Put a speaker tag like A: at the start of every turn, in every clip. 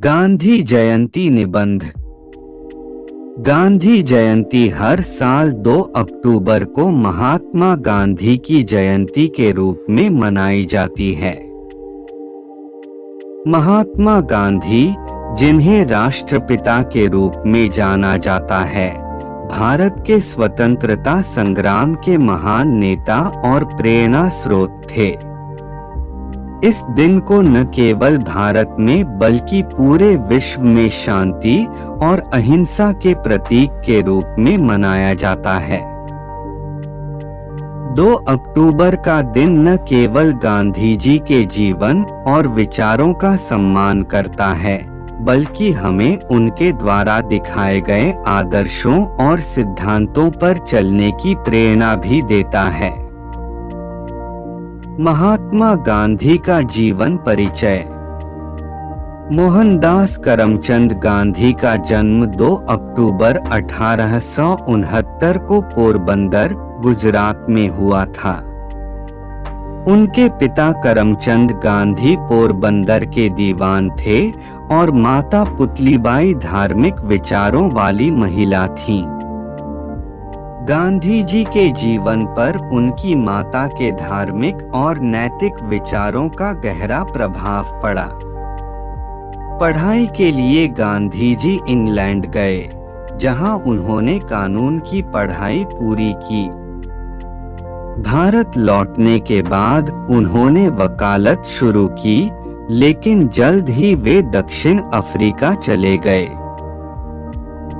A: गांधी जयंती निबंध। गांधी जयंती हर साल 2 अक्टूबर को महात्मा गांधी की जयंती के रूप में मनाई जाती है। महात्मा गांधी, जिन्हें राष्ट्रपिता के रूप में जाना जाता है, भारत के स्वतंत्रता संग्राम के महान नेता और प्रेरणा स्रोत थे। इस दिन को न केवल भारत में बल्कि पूरे विश्व में शांति और अहिंसा के प्रतीक के रूप में मनाया जाता है। 2 अक्टूबर का दिन न केवल गांधी जी के जीवन और विचारों का सम्मान करता है, बल्कि हमें उनके द्वारा दिखाए गए आदर्शों और सिद्धांतों पर चलने की प्रेरणा भी देता है। महात्मा गांधी का जीवन परिचय। मोहनदास करमचंद गांधी का जन्म 2 अक्टूबर 1869 को पोरबंदर, गुजरात में हुआ था। उनके पिता करमचंद गांधी पोरबंदर के दीवान थे और माता पुतलीबाई धार्मिक विचारों वाली महिला थीं। गांधी जी के जीवन पर उनकी माता के धार्मिक और नैतिक विचारों का गहरा प्रभाव पड़ा। पढ़ाई के लिए गांधी जी इंग्लैंड गए, जहां उन्होंने कानून की पढ़ाई पूरी की। भारत लौटने के बाद उन्होंने वकालत शुरू की, लेकिन जल्द ही वे दक्षिण अफ्रीका चले गए।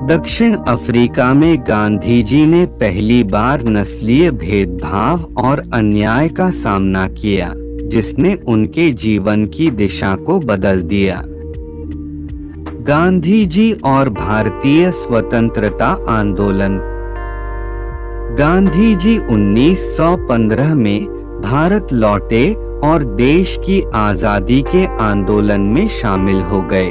A: दक्षिण अफ्रीका में गांधी जी ने पहली बार नस्लीय भेदभाव और अन्याय का सामना किया, जिसने उनके जीवन की दिशा को बदल दिया। गांधी जी और भारतीय स्वतंत्रता आंदोलन। गांधी जी 1915 में भारत लौटे और देश की आजादी के आंदोलन में शामिल हो गए।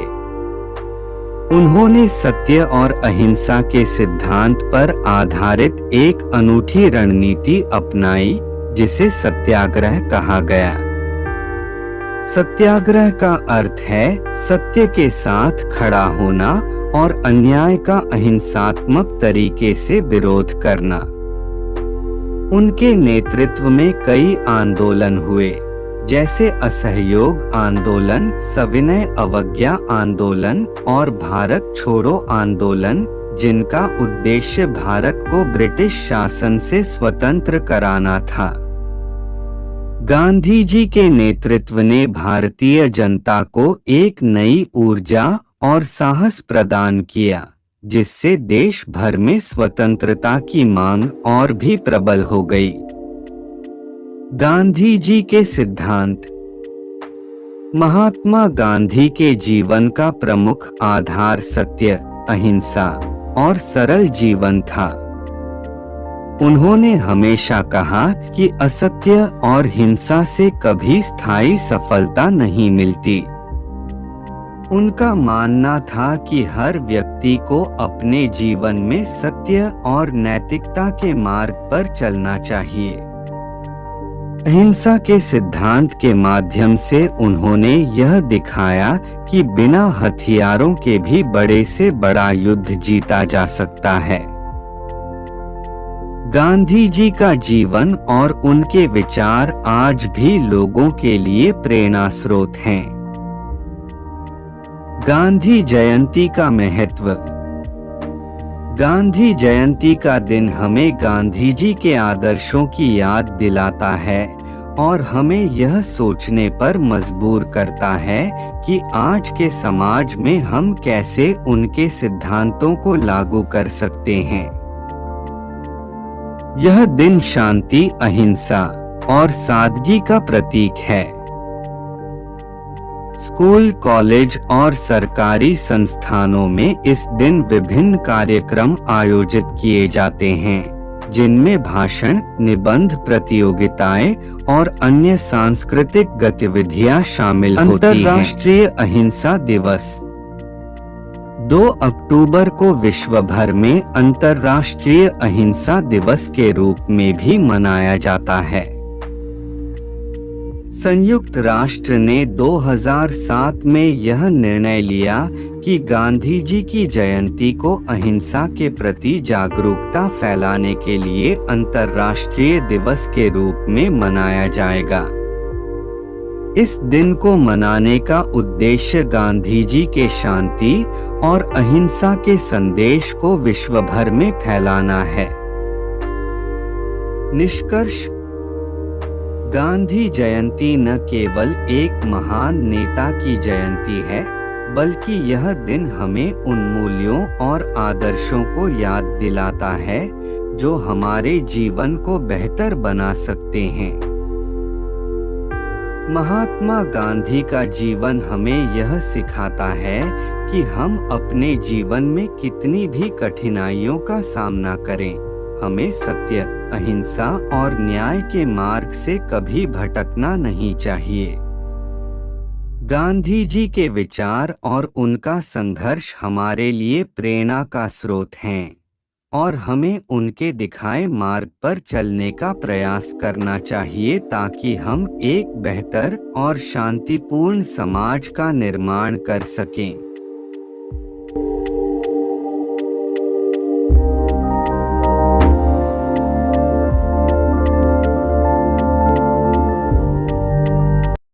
A: उन्होंने सत्य और अहिंसा के सिद्धांत पर आधारित एक अनूठी रणनीति अपनाई, जिसे सत्याग्रह कहा गया। सत्याग्रह का अर्थ है सत्य के साथ खड़ा होना और अन्याय का अहिंसात्मक तरीके से विरोध करना। उनके नेतृत्व में कई आंदोलन हुए, जैसे असहयोग आंदोलन, सविनय अवज्ञा आंदोलन और भारत छोड़ो आंदोलन, जिनका उद्देश्य भारत को ब्रिटिश शासन से स्वतंत्र कराना था। गांधी जी के नेतृत्व ने भारतीय जनता को एक नई ऊर्जा और साहस प्रदान किया, जिससे देश भर में स्वतंत्रता की मांग और भी प्रबल हो गई। गांधी जी के सिद्धांत। महात्मा गांधी के जीवन का प्रमुख आधार सत्य, अहिंसा और सरल जीवन था। उन्होंने हमेशा कहा कि असत्य और हिंसा से कभी स्थायी सफलता नहीं मिलती। उनका मानना था कि हर व्यक्ति को अपने जीवन में सत्य और नैतिकता के मार्ग पर चलना चाहिए। अहिंसा के सिद्धांत के माध्यम से उन्होंने यह दिखाया कि बिना हथियारों के भी बड़े से बड़ा युद्ध जीता जा सकता है। गांधी जी का जीवन और उनके विचार आज भी लोगों के लिए प्रेरणा स्रोत हैं। गांधी जयंती का महत्व। गांधी जयंती का दिन हमें गांधी जी के आदर्शों की याद दिलाता है और हमें यह सोचने पर मजबूर करता है कि आज के समाज में हम कैसे उनके सिद्धांतों को लागू कर सकते हैं। यह दिन शांति, अहिंसा और सादगी का प्रतीक है। स्कूल, कॉलेज और सरकारी संस्थानों में इस दिन विभिन्न कार्यक्रम आयोजित किए जाते हैं, जिनमें भाषण, निबंध प्रतियोगिताएं और अन्य सांस्कृतिक गतिविधियां शामिल होती हैं। अंतर्राष्ट्रीय अहिंसा दिवस। 2 अक्टूबर को विश्व भर में अंतर्राष्ट्रीय अहिंसा दिवस के रूप में भी मनाया जाता है। संयुक्त राष्ट्र ने 2007 में यह निर्णय लिया कि गांधी जी की जयंती को अहिंसा के प्रति जागरूकता फैलाने के लिए अंतर्राष्ट्रीय दिवस के रूप में मनाया जाएगा। इस दिन को मनाने का उद्देश्य गांधी जी के शांति और अहिंसा के संदेश को विश्व भर में फैलाना है। निष्कर्ष: गांधी जयंती न केवल एक महान नेता की जयंती है, बल्कि यह दिन हमें उन मूल्यों और आदर्शों को याद दिलाता है जो हमारे जीवन को बेहतर बना सकते हैं। महात्मा गांधी का जीवन हमें यह सिखाता है कि हम अपने जीवन में कितनी भी कठिनाइयों का सामना करें, हमें सत्य, अहिंसा और न्याय के मार्ग से कभी भटकना नहीं चाहिए। गांधी जी के विचार और उनका संघर्ष हमारे लिए प्रेरणा का स्रोत हैं और हमें उनके दिखाए मार्ग पर चलने का प्रयास करना चाहिए ताकि हम एक बेहतर और शांतिपूर्ण समाज का निर्माण कर सकें।